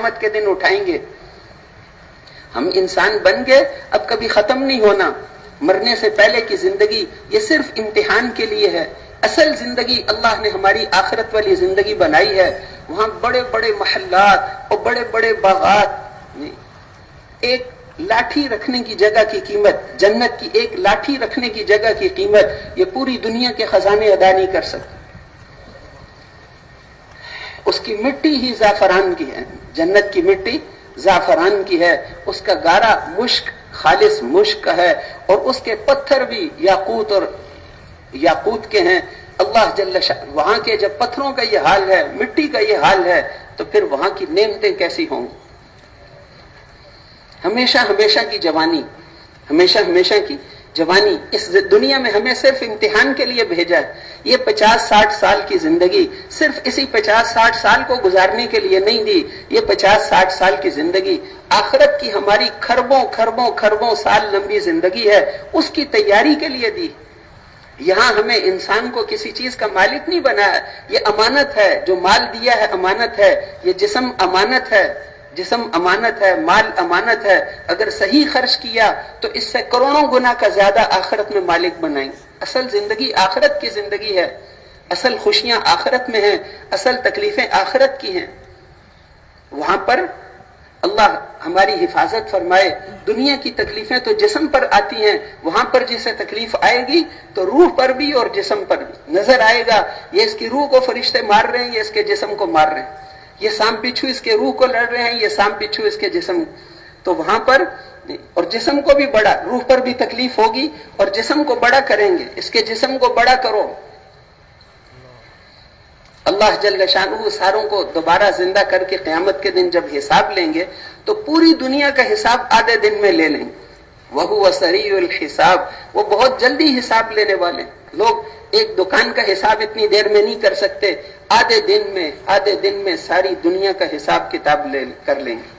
قیامت کے دن اٹھائیں گے. ہم انسان بن گئے، اب کبھی ختم نہیں ہونا. مرنے سے پہلے کی زندگی یہ صرف امتحان کے لیے ہے. اصل زندگی اللہ نے ہماری آخرت والی زندگی بنائی ہے. وہاں بڑے بڑے محلات اور بڑے بڑے باغات. ایک لاٹھی رکھنے کی جگہ کی قیمت، جنت کی ایک لاٹھی رکھنے کی جگہ کی قیمت یہ پوری دنیا کے خزانے ادا نہیں کر سکتے. اس کی مٹی ہی زعفران کی ہے، جنت کی مٹی زعفران کی ہے. اس کا گارا مشک، خالص مشک کا ہے، اور اس کے پتھر بھی یاقوت اور یاقوت کے ہیں. اللہ جل شان وہاں کے جب پتھروں کا یہ حال ہے، مٹی کا یہ حال ہے، تو پھر وہاں کی نعمتیں کیسی ہوں گی. ہمیشہ ہمیشہ کی جوانی، ہمیشہ ہمیشہ کی جوانی. اس دنیا میں ہمیں صرف امتحان کے لیے بھیجا ہے. یہ 50-60 سال کی زندگی صرف اسی 50-60 سال کو گزارنے کے لیے نہیں دی. یہ 50-60 سال کی زندگی آخرت کی ہماری کھربوں کھربوں کھربوں سال لمبی زندگی ہے، اس کی تیاری کے لیے دی. یہاں ہمیں انسان کو کسی چیز کا مالک نہیں بنایا. یہ امانت ہے، جو مال دیا ہے امانت ہے. یہ جسم امانت ہے، جسم امانت ہے، مال امانت ہے. اگر صحیح خرچ کیا تو اس سے کروڑوں گنا کا زیادہ آخرت میں مالک بنائیں. اصل زندگی آخرت کی زندگی ہے، اصل خوشیاں آخرت میں ہیں، اصل تکلیفیں آخرت کی ہیں. وہاں پر اللہ ہماری حفاظت فرمائے. دنیا کی تکلیفیں تو جسم پر آتی ہیں، وہاں پر جسے تکلیف آئے گی تو روح پر بھی اور جسم پر بھی نظر آئے گا. یہ اس کی روح کو فرشتے مار رہے ہیں، یہ اس کے جسم کو مار رہے ہیں. یہ سام پچھو اس کے روح کو لڑ رہے ہیں، یہ سام پچھو اس کے جسم. تو وہاں پر اور جسم کو بھی بڑا، روح پر بھی تکلیف ہوگی اور جسم کو بڑا کریں گے. اس کے جسم کو بڑا کرو. اللہ جل شانہ ساروں کو دوبارہ زندہ کر کے قیامت کے دن جب حساب لیں گے تو پوری دنیا کا حساب آدھے دن میں لے لیں گے. وَهُوَ سَرِيعُ الْحِسَابِ، وہ بہت جلدی حساب لینے والے. لوگ ایک دکان کا حساب اتنی دیر میں نہیں کر سکتے. آدھے دن میں ساری دنیا کا حساب کتاب کر لیں گے.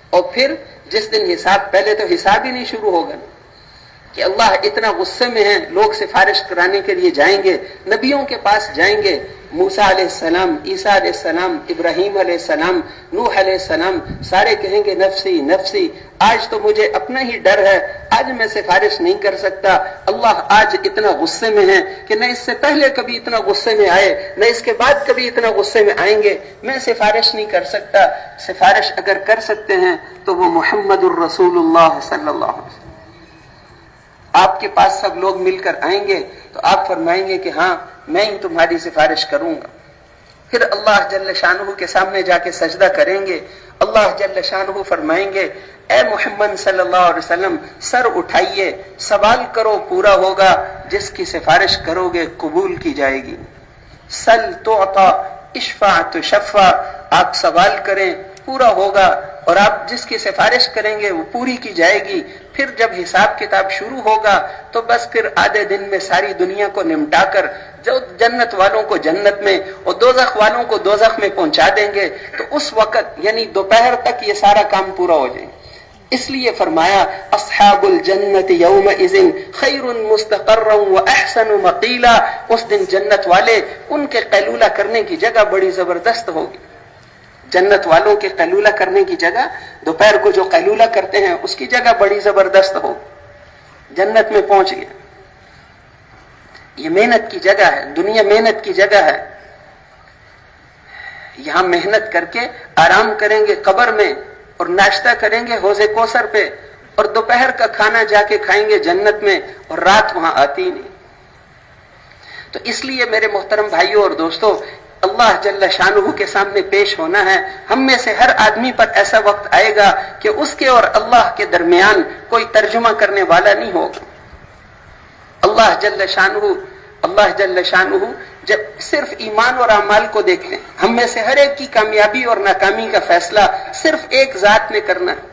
اور پھر جس دن حساب، پہلے تو حساب ہی نہیں شروع ہوگا کہ اللہ اتنا غصے میں ہیں. لوگ سفارش کرانے کے لیے جائیں گے، نبیوں کے پاس جائیں گے. موسیٰ علیہ السلام، عیسیٰ علیہ السلام، ابراہیم علیہ السلام، نوح علیہ السلام، سارے کہیں گے نفسی نفسی. آج تو مجھے اپنا ہی ڈر ہے، آج میں سفارش نہیں کر سکتا. اللہ آج اتنا غصے میں ہے کہ نہ اس سے پہلے کبھی اتنا غصے میں آئے، نہ اس کے بعد کبھی اتنا غصے میں آئیں گے. میں سفارش نہیں کر سکتا. سفارش اگر کر سکتے ہیں تو وہ محمد الرسول اللہ صلی اللہ علیہ وسلم. آپ کے پاس سب لوگ مل کر آئیں گے تو آپ فرمائیں گے کہ ہاں میں ہی تمہاری سفارش کروں گا. پھر اللہ جل شانہ کے سامنے جا کے سجدہ کریں گے. اللہ جل شانہ فرمائیں گے اے محمد صلی اللہ علیہ وسلم سر اٹھائیے، سوال کرو پورا ہوگا، جس کی سفارش کرو گے قبول کی جائے گی. سل تعطا اشفع تشفع، آپ سوال کریں پورا ہوگا، اور آپ جس کی سفارش کریں گے وہ پوری کی جائے گی. پھر جب حساب کتاب شروع ہوگا تو بس پھر آدھے دن میں ساری دنیا کو نمٹا کر جو جنت والوں کو جنت میں اور دوزخ والوں کو دوزخ میں پہنچا دیں گے. تو اس وقت یعنی دوپہر تک یہ سارا کام پورا ہو جائے. اس لیے فرمایا اصحاب الجنت یومئذ خیر مستقرا واحسن مقیلا. اس دن جنت والے، ان کے قیلولہ کرنے کی جگہ بڑی زبردست ہوگی. جنت والوں کے قیلولہ کرنے کی جگہ، دوپہر کو جو قیلولہ کرتے ہیں اس کی جگہ بڑی زبردست ہو. جنت میں پہنچ گیا. یہ محنت کی جگہ ہے، دنیا محنت کی جگہ ہے. یہاں محنت کر کے آرام کریں گے قبر میں، اور ناشتہ کریں گے حوض کوثر پہ، اور دوپہر کا کھانا جا کے کھائیں گے جنت میں، اور رات وہاں آتی نہیں. تو اس لیے میرے محترم بھائیوں اور دوستوں، اللہ جل شانہ کے سامنے پیش ہونا ہے. ہم میں سے ہر آدمی پر ایسا وقت آئے گا کہ اس کے اور اللہ کے درمیان کوئی ترجمہ کرنے والا نہیں ہوگا. اللہ جل شانہ جب صرف ایمان اور اعمال کو دیکھیں، ہم میں سے ہر ایک کی کامیابی اور ناکامی کا فیصلہ صرف ایک ذات نے کرنا ہے.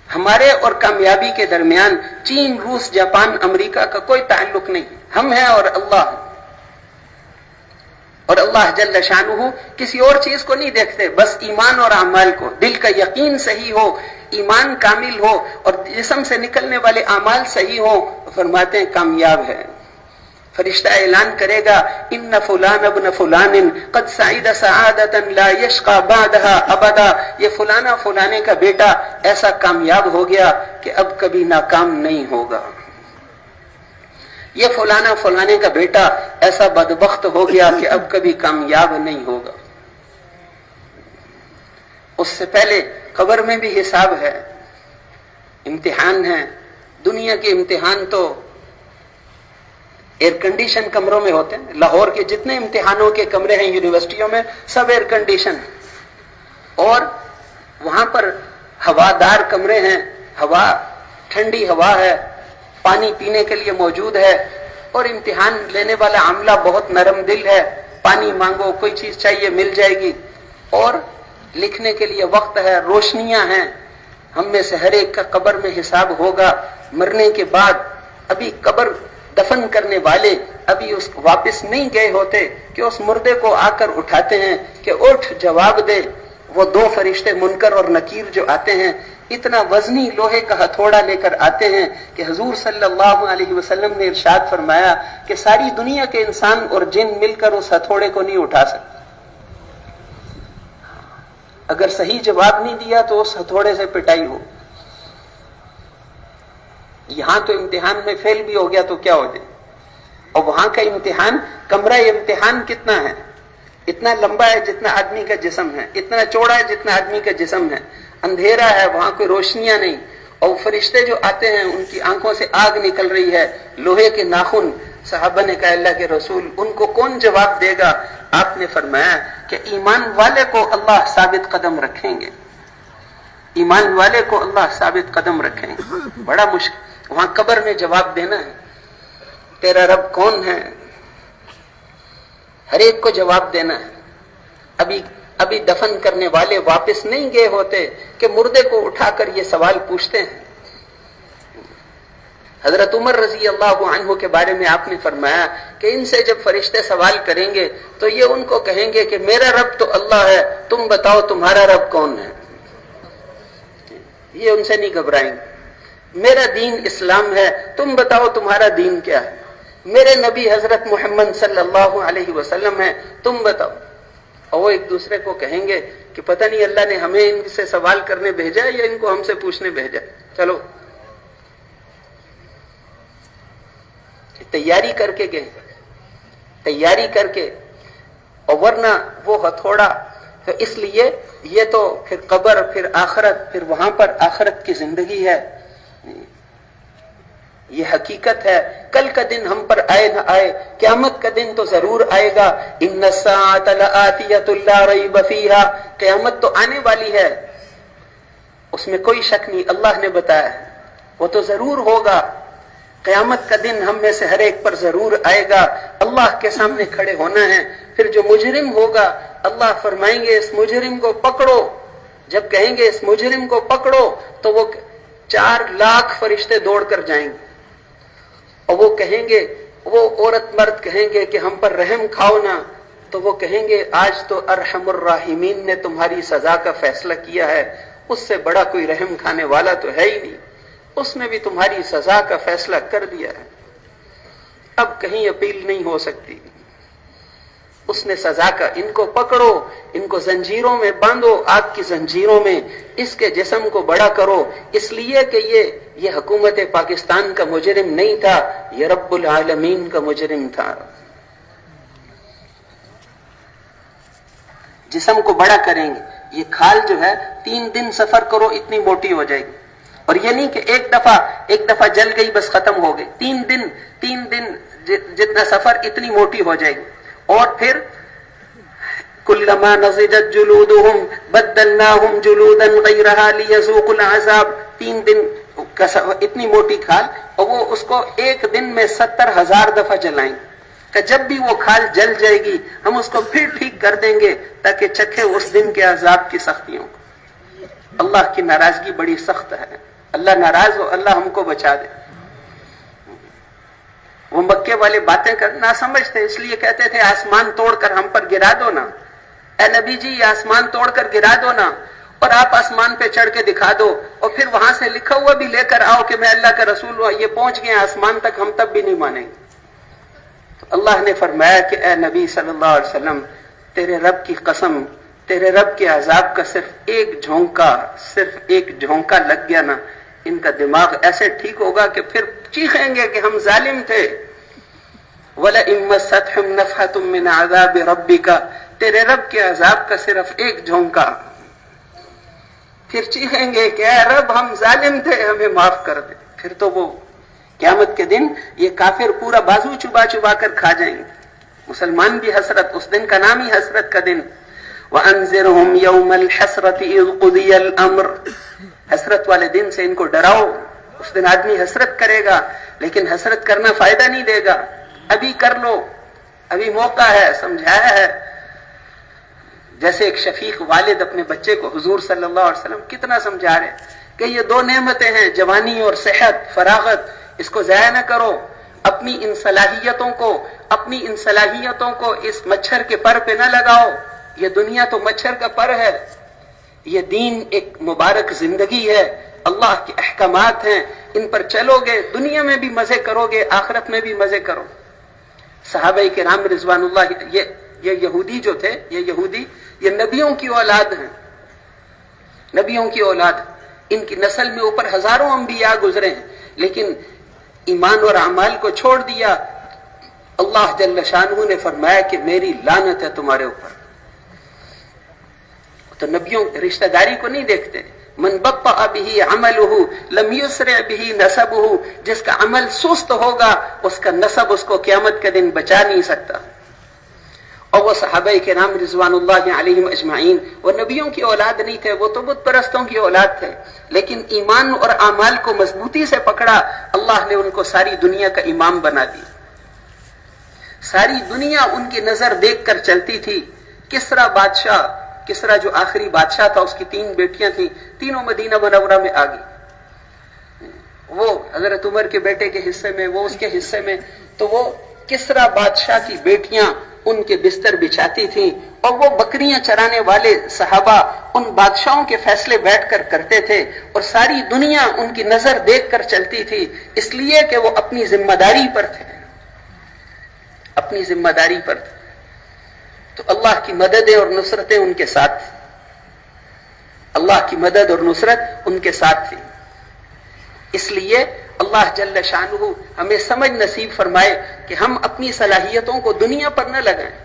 ہمارے اور کامیابی کے درمیان چین، روس، جاپان، امریکہ کا کوئی تعلق نہیں. ہم ہیں اور اللہ. اور اللہ جل شانہ کسی اور چیز کو نہیں دیکھتے، بس ایمان اور اعمال کو. دل کا یقین صحیح ہو، ایمان کامل ہو، اور جسم سے نکلنے والے اعمال صحیح ہو، فرماتے ہیں کامیاب ہے. فرشتہ اعلان کرے گا ان فلان ابن فلان قد سعید سعادتا لا یشقى بعدها ابدا، یہ فلانا فلانے کا بیٹا ایسا کامیاب ہو گیا کہ اب کبھی ناکام نہیں ہوگا، یہ فلانا فلانے کا بیٹا ایسا بدبخت ہو گیا کہ اب کبھی کامیاب نہیں ہوگا۔ اس سے پہلے قبر میں بھی حساب ہے، امتحان ہے۔ دنیا کے امتحان تو ایئر کنڈیشن کمروں میں ہوتے ہیں، لاہور کے جتنے امتحانوں کے کمرے ہیں یونیورسٹیوں میں سب ایئر کنڈیشن، اور وہاں پر ہوادار کمرے ہیں، ہوا ٹھنڈی ہوا ہے، پانی پینے کے لیے موجود ہے، اور امتحان لینے والا عاملہ بہت نرم دل ہے، پانی مانگو کوئی چیز چاہیے مل جائے گی، اور لکھنے کے لیے وقت ہے، روشنیاں ہیں۔ ہم میں سے ہر ایک کا قبر میں حساب ہوگا، مرنے کے بعد ابھی قبر دفن کرنے والے ابھی اس واپس نہیں گئے ہوتے کہ اس مردے کو آ کر اٹھاتے ہیں کہ اٹھ جواب دے۔ وہ دو فرشتے منکر اور نکیر جو آتے ہیں اتنا وزنی لوہے کا ہتھوڑا لے کر آتے ہیں کہ حضور صلی اللہ علیہ وسلم نے ارشاد فرمایا کہ ساری دنیا کے انسان اور جن مل کر اس ہتھوڑے کو نہیں اٹھا سکتے۔ اگر صحیح جواب نہیں دیا تو اس ہتھوڑے سے پٹائی ہو۔ یہاں تو امتحان میں فیل بھی ہو گیا تو کیا ہو جائے، اور وہاں کا امتحان، کمرہ امتحان کتنا ہے؟ اتنا لمبا ہے جتنا آدمی کا جسم ہے، اتنا چوڑا ہے جتنا آدمی کا جسم ہے، اندھیرا ہے، وہاں کوئی روشنیاں نہیں، اور فرشتے جو آتے ہیں ان کی آنکھوں سے آگ نکل رہی ہے، لوہے کے ناخن۔ صحابہ نے کہا اللہ کے رسول ان کو کون جواب دے گا؟ آپ نے فرمایا کہ ایمان والے کو اللہ ثابت قدم رکھیں گے، ایمان والے کو اللہ ثابت قدم رکھیں گے۔ بڑا مشکل وہاں قبر میں جواب دینا ہے، تیرا رب کون ہے؟ ہر ایک کو جواب دینا ہے۔ ابھی دفن کرنے والے واپس نہیں گئے ہوتے کہ مردے کو اٹھا کر یہ سوال پوچھتے ہیں۔ حضرت عمر رضی اللہ عنہ کے بارے میں آپ نے فرمایا کہ ان سے جب فرشتے سوال کریں گے تو یہ ان کو کہیں گے کہ میرا رب تو اللہ ہے، تم بتاؤ تمہارا رب کون ہے؟ یہ ان سے نہیں گھبرائیں گے۔ میرا دین اسلام ہے، تم بتاؤ تمہارا دین کیا ہے؟ میرے نبی حضرت محمد صلی اللہ علیہ وسلم ہے، تم بتاؤ۔ اور وہ ایک دوسرے کو کہیں گے کہ پتہ نہیں اللہ نے ہمیں ان سے سوال کرنے بھیجا یا ان کو ہم سے پوچھنے بھیجا، چلو تیاری کر کے گئے، تیاری کر کے، اور ورنہ وہ ہتھوڑا۔ تو اس لیے یہ تو پھر قبر، پھر آخرت، پھر وہاں پر آخرت کی زندگی ہے، یہ حقیقت ہے۔ کل کا دن ہم پر آئے نہ آئے، قیامت کا دن تو ضرور آئے گا۔ ان الساعۃ لآتیۃ لا ریب فیہا، قیامت تو آنے والی ہے، اس میں کوئی شک نہیں، اللہ نے بتایا ہے وہ تو ضرور ہوگا۔ قیامت کا دن ہم میں سے ہر ایک پر ضرور آئے گا، اللہ کے سامنے کھڑے ہونا ہے۔ پھر جو مجرم ہوگا اللہ فرمائیں گے اس مجرم کو پکڑو۔ جب کہیں گے اس مجرم کو پکڑو تو وہ 4 لاکھ فرشتے دوڑ کر جائیں گے، اور وہ کہیں گے، وہ عورت مرد کہیں گے کہ ہم پر رحم کھاؤ نا، تو وہ کہیں گے آج تو ارحم الراحمین نے تمہاری سزا کا فیصلہ کیا ہے، اس سے بڑا کوئی رحم کھانے والا تو ہے ہی نہیں، اس نے بھی تمہاری سزا کا فیصلہ کر دیا ہے، اب کہیں اپیل نہیں ہو سکتی۔ اس نے سزا کا، ان کو پکڑو، ان کو زنجیروں میں باندھو، آگ کی زنجیروں میں، اس کے جسم کو بڑا کرو، اس لیے کہ یہ حکومت پاکستان کا مجرم نہیں تھا، یہ رب العالمین کا مجرم تھا۔ جسم کو بڑا کریں گے، یہ کھال جو ہے 3 دن سفر کرو اتنی موٹی ہو جائے گی، اور یہ نہیں کہ ایک دفعہ جل گئی بس ختم ہو گئی، 3 دن جتنا سفر اتنی موٹی ہو جائے گی۔ اور پھر کلما نضجت جلودهم بدلناهم جلودا غیرها لیذوقوا العذاب، 3 دن کا اتنی موٹی کھال، اور وہ اس کو ایک دن میں 70,000 دفعہ جلائیں گے کہ جب بھی وہ کھال جل جائے گی ہم اس کو پھر ٹھیک کر دیں گے تاکہ چکھے اس دن کے عذاب کی سختیوں کو۔ اللہ کی ناراضگی بڑی سخت ہے، اللہ ناراض ہو، اللہ ہم کو بچا دے۔ وہ مکے والے باتیں کرنا سمجھتے، اس لیے کہتے تھے آسمان توڑ کر ہم پر گرا دو نا، اے نبی جی یہ آسمان توڑ کر گرا دو نا، اور آپ آسمان پہ چڑھ کے دکھا دو، اور پھر وہاں سے لکھا ہوا بھی لے کر آؤ کہ میں اللہ کا رسول ہوں، یہ پہنچ گئے آسمان تک، ہم تب بھی نہیں مانیں گے۔ اللہ نے فرمایا کہ اے نبی صلی اللہ علیہ وسلم، تیرے رب کی قسم، تیرے رب کے عذاب کا صرف ایک جھونکا لگ گیا نا، ان کا دماغ ایسے ٹھیک ہوگا کہ پھر چیخیں گے کہ ہم ظالم تھے۔ وَلَئِن مَّسَّتْهُمْ نَفْحَةٌ مِّنْ عَذَابِ رَبِّكَ، تیرے رب کے عذاب کا صرف ایک جھونکا، پھر چیخیں گے کہ اے رب ہم ظالم تھے، ہمیں معاف کر دے۔ پھر تو وہ قیامت کے دن یہ کافر پورا بازو چبا چبا کر کھا جائیں گے، مسلمان بھی حسرت، اس دن کا نام ہی حسرت کا دن۔ وَأَنذِرْهُمْ يَوْمَ الْحَسْرَةِ إِذْ قُضِيَ الْأَمْرُ، حسرت والے دن سے ان کو ڈراؤ۔ اس دن آدمی حسرت کرے گا، لیکن حسرت کرنا فائدہ نہیں دے گا، ابھی کر لو، ابھی موقع ہے، سمجھایا ہے۔ جیسے ایک شفیق والد اپنے بچے کو حضور صلی اللہ علیہ وسلم کتنا سمجھا رہے کہ یہ دو نعمتیں ہیں، جوانی اور صحت، فراغت، اس کو ضائع نہ کرو، اپنی ان صلاحیتوں کو اس مچھر کے پر پہ نہ لگاؤ۔ یہ دنیا تو مچھر کا پر ہے، یہ دین ایک مبارک زندگی ہے، اللہ کے احکامات ہیں، ان پر چلو گے، دنیا میں بھی مزے کرو گے، آخرت میں بھی مزے کرو۔ صحابہ کرام رضوان اللہ، یہ یہودی جو تھے، یہ نبیوں کی اولاد ہیں، نبیوں کی اولاد، ان کی نسل میں اوپر ہزاروں انبیاء گزرے ہیں، لیکن ایمان اور اعمال کو چھوڑ دیا۔ اللہ جل شانہ نے فرمایا کہ میری لعنت ہے تمہارے اوپر۔ تو نبیوں رشتہ داری کو نہیں دیکھتے۔ من بطأ به عمله لم يسرع به نسبه، جس کا عمل سست ہوگا اس کا نسب اس کو قیامت کے دن بچا نہیں سکتا۔ اور وہ صحابہ کرام رضوان اللہ علیہم اجمعین، وہ نبیوں کی اولاد نہیں تھے، وہ تو بت پرستوں کی اولاد تھے، لیکن ایمان اور اعمال کو مضبوطی سے پکڑا، اللہ نے ان کو ساری دنیا کا امام بنا دیا۔ ساری دنیا ان کی نظر دیکھ کر چلتی تھی۔ کسرا جو آخری بادشاہ تھا، اس کی 3 بیٹیاں تھیں، تینوں مدینہ منورہ میں آ گئی۔ وہ حضرت عمر کے بیٹے کے حصے میں، وہ اس کے حصے میں، تو وہ کسرا بادشاہ کی بیٹیاں ان کے بستر بچھاتی تھیں، اور وہ بکریاں چرانے والے صحابہ ان بادشاہوں کے فیصلے بیٹھ کر کرتے تھے، اور ساری دنیا ان کی نظر دیکھ کر چلتی تھی، اس لیے کہ وہ اپنی ذمہ داری پر تھے، اپنی ذمہ داری پر تھے۔ تو اللہ کی مددیں اور نصرتیں ان کے ساتھ تھی، اللہ کی مدد اور نصرت ان کے ساتھ تھی۔ اس لیے اللہ جل شانہ ہمیں سمجھ نصیب فرمائے کہ ہم اپنی صلاحیتوں کو دنیا پر نہ لگائیں۔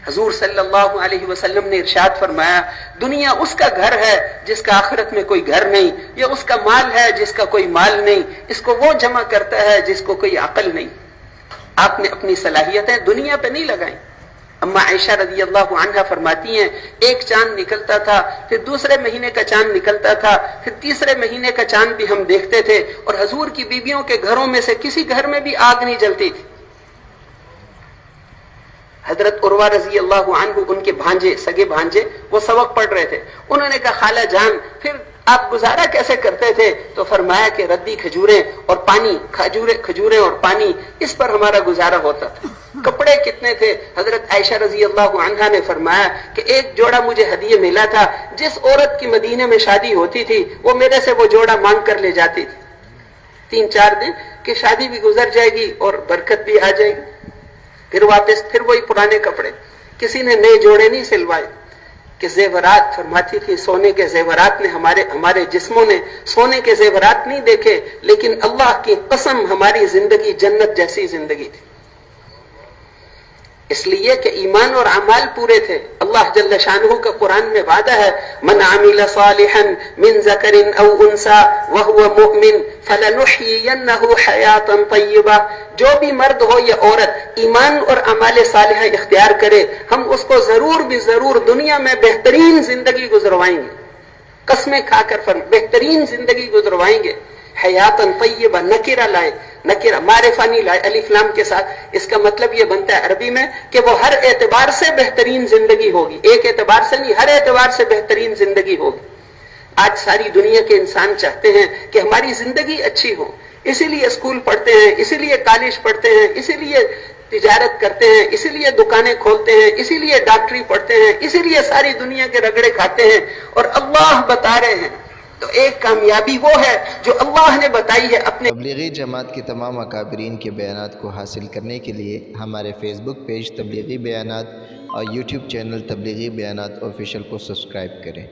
حضور صلی اللہ علیہ وسلم نے ارشاد فرمایا، دنیا اس کا گھر ہے جس کا آخرت میں کوئی گھر نہیں، یا اس کا مال ہے جس کا کوئی مال نہیں، اس کو وہ جمع کرتا ہے جس کو کوئی عقل نہیں۔ آپ نے اپنی صلاحیتیں دنیا پہ نہیں لگائیں۔ اما عائشہ رضی اللہ عنہا فرماتی ہیں، ایک چاند نکلتا تھا، پھر دوسرے مہینے کا چاند نکلتا تھا، پھر تیسرے مہینے کا چاند بھی ہم دیکھتے تھے، اور حضور کی بیویوں کے گھروں میں سے کسی گھر میں بھی آگ نہیں جلتی تھی۔ حضرت عروہ رضی اللہ عنہ، ان کے بھانجے، سگے بھانجے، وہ سبق پڑھ رہے تھے، انہوں نے کہا خالہ جان پھر آپ گزارا کیسے کرتے تھے؟ تو فرمایا کہ ردی کھجوریں اور پانی، کھجوریں اور پانی، اس پر ہمارا گزارا ہوتا تھا۔ کپڑے کتنے تھے؟ حضرت عائشہ رضی اللہ عنہا نے فرمایا کہ ایک جوڑا مجھے ہدیے ملا تھا، جس عورت کی مدینے میں شادی ہوتی تھی وہ میرے سے وہ جوڑا مانگ کر لے جاتی تھی۔ 3-4 دن کہ شادی بھی گزر جائے گی اور برکت بھی آ جائے گی، پھر واپس پھر وہی پرانے کپڑے، کسی نے نئے جوڑے نہیں سلوائے۔ کہ زیورات، فرماتی تھی سونے کے زیورات نے ہمارے جسموں نے سونے کے زیورات نہیں دیکھے، لیکن اللہ کی قسم ہماری زندگی جنت جیسی زندگی تھی، اس لیے کہ ایمان اور اعمال پورے تھے۔ اللہ جل شانہ کا قرآن میں وعدہ ہے، من عمل صالحا من ذکر او انثى وهو مؤمن فلنحيينه حیاتا طیبہ، جو بھی مرد ہو یا عورت ایمان اور اعمال صالحہ اختیار کرے، ہم اس کو ضرور بھی ضرور دنیا میں بہترین زندگی گزروائیں گے، قسمیں کھا کر بہترین زندگی گزروائیں گے۔ حیاتا طیبہ نکرہ لائے، نکرہ معرفہ نہیں لائے الف لام کے ساتھ، اس کا مطلب یہ بنتا ہے عربی میں کہ وہ ہر اعتبار سے بہترین زندگی ہوگی، ایک اعتبار سے نہیں، ہر اعتبار سے بہترین زندگی ہوگی۔ آج ساری دنیا کے انسان چاہتے ہیں کہ ہماری زندگی اچھی ہو، اسی لیے اسکول پڑھتے ہیں، اسی لیے کالج پڑھتے ہیں، اسی لیے تجارت کرتے ہیں، اسی لیے دکانیں کھولتے ہیں، اسی لیے ڈاکٹری پڑھتے ہیں، اسی لیے ساری دنیا کے رگڑے کھاتے ہیں۔ اور اللہ بتا رہے ہیں تو ایک کامیابی وہ ہے جو اللہ نے بتائی ہے اپنے تبلیغی جماعت کے تمام اکابرین کے بیانات کو حاصل کرنے کے لیے ہمارے فیس بک پیج تبلیغی بیانات اور یوٹیوب چینل تبلیغی بیانات آفیشیل کو سبسکرائب کریں۔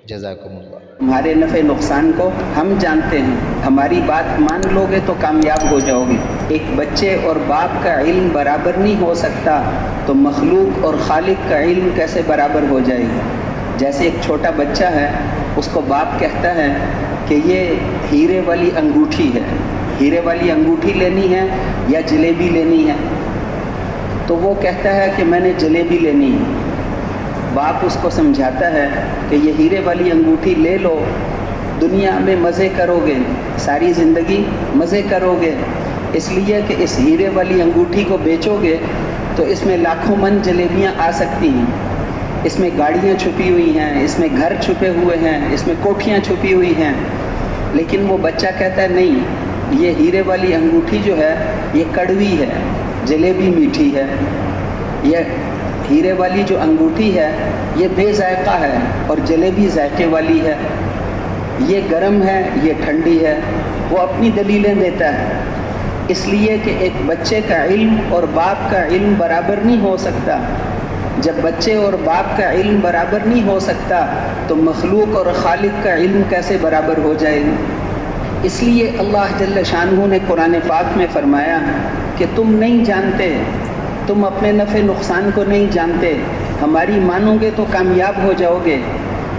جزاکم اللہ۔ تمہارے نفع نقصان کو ہم جانتے ہیں، ہماری بات مان لو گے تو کامیاب ہو جاؤ گے۔ ایک بچے اور باپ کا علم برابر نہیں ہو سکتا تو مخلوق اور خالق کا علم کیسے برابر ہو جائے گا؟ جیسے ایک چھوٹا بچہ ہے، اس کو باپ کہتا ہے کہ یہ ہیرے والی انگوٹھی ہے، ہیرے والی انگوٹھی لینی ہے یا جلیبی لینی ہے؟ تو وہ کہتا ہے کہ میں نے جلیبی لینی ہے۔ باپ اس کو سمجھاتا ہے کہ یہ ہیرے والی انگوٹھی لے لو، دنیا میں مزے کرو گے، ساری زندگی مزے کرو گے، اس لیے کہ اس ہیرے والی انگوٹھی کو بیچو گے تو اس میں لاکھوں من جلیبیاں آ سکتی ہیں، اس میں گاڑیاں چھپی ہوئی ہیں، اس میں گھر چھپے ہوئے ہیں، اس میں کوٹھیاں چھپی ہوئی ہیں۔ لیکن وہ بچہ کہتا ہے نہیں، یہ ہیرے والی انگوٹھی جو ہے یہ کڑوی ہے، جلیبی میٹھی ہے، یہ ہیرے والی جو انگوٹھی ہے یہ بے ذائقہ ہے اور جلیبی ذائقے والی ہے، یہ گرم ہے، یہ ٹھنڈی ہے۔ وہ اپنی دلیلیں دیتا ہے، اس لیے کہ ایک بچے کا علم اور باپ کا علم برابر نہیں ہو سکتا۔ جب بچے اور باپ کا علم برابر نہیں ہو سکتا تو مخلوق اور خالق کا علم کیسے برابر ہو جائے گا؟ اس لیے اللہ جل شانہ نے قرآن پاک میں فرمایا کہ تم نہیں جانتے، تم اپنے نفع نقصان کو نہیں جانتے، ہماری مانو گے تو کامیاب ہو جاؤ گے۔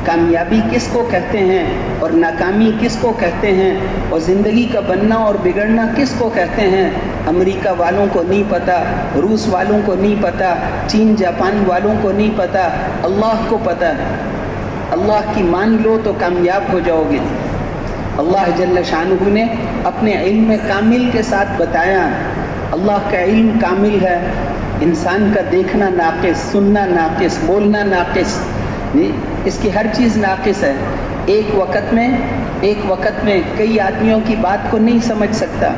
کامیابی کس کو کہتے ہیں اور ناکامی کس کو کہتے ہیں اور زندگی کا بننا اور بگڑنا کس کو کہتے ہیں؟ امریکہ والوں کو نہیں پتہ، روس والوں کو نہیں پتہ، چین جاپان والوں کو نہیں پتہ، اللہ کو پتہ ہے۔ اللہ کی مان لو تو کامیاب ہو جاؤ گے۔ اللہ جل شانہ نے اپنے علم کامل کے ساتھ بتایا، اللہ کا علم کامل ہے، انسان کا دیکھنا ناقص، سننا ناقص، بولنا ناقص، اس کی ہر چیز ناقص ہے۔ ایک وقت میں کئی آدمیوں کی بات کو نہیں سمجھ سکتا،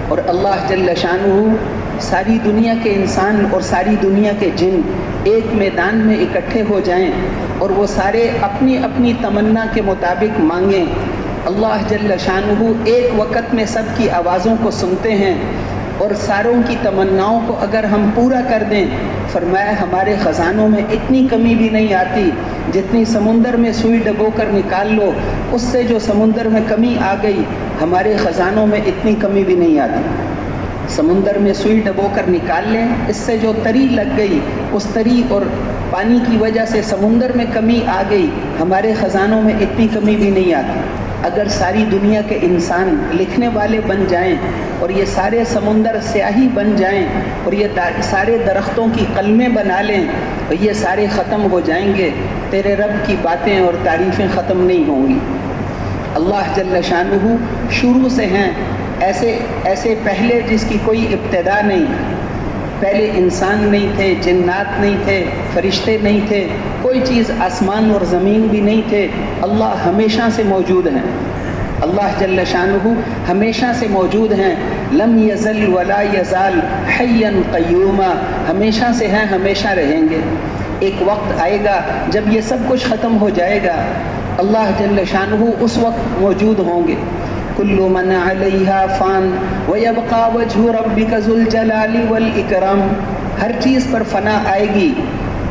اور اللہ جل شانہ ساری دنیا کے انسان اور ساری دنیا کے جن ایک میدان میں اکٹھے ہو جائیں اور وہ سارے اپنی اپنی تمنا کے مطابق مانگیں، اللہ جل شانہ ایک وقت میں سب کی آوازوں کو سنتے ہیں اور ساروں کی تمناؤں کو اگر ہم پورا کر دیں، فرمایا ہمارے خزانوں میں اتنی کمی بھی نہیں آتی، جتنی سمندر میں سوئی ڈبو کر نکال لو، اس سے جو سمندر میں کمی آ گئی ہمارے خزانوں میں اتنی کمی بھی نہیں آتی۔ سمندر میں سوئی ڈبو کر نکال لیں، اس سے جو تری لگ گئی، اس تری اور پانی کی وجہ سے سمندر میں کمی آ گئی، ہمارے خزانوں میں اتنی کمی بھی نہیں آتی۔ اگر ساری دنیا کے انسان لکھنے والے بن جائیں اور یہ سارے سمندر سیاہی بن جائیں اور یہ سارے درختوں کی قلمیں بنا لیں اور یہ سارے ختم ہو جائیں گے، تیرے رب کی باتیں اور تعریفیں ختم نہیں ہوں گی۔ اللہ جل شانہ شروع سے ہیں ایسے پہلے جس کی کوئی ابتدا نہیں، پہلے انسان نہیں تھے، جنات نہیں تھے، فرشتے نہیں تھے، کوئی چیز آسمان اور زمین بھی نہیں تھے، اللہ ہمیشہ سے موجود ہیں۔ اللہ جل شانہ ہمیشہ سے موجود ہیں، لم یزل ولا یزال حیا قیوما، ہمیشہ سے ہیں، ہمیشہ رہیں گے۔ ایک وقت آئے گا جب یہ سب کچھ ختم ہو جائے گا، اللہ جل شانہ اس وقت موجود ہوں گے۔ کل من علیہا فان ویبقى وجہ ربک ذو الجلال والاکرام، ہر چیز پر فنا آئے گی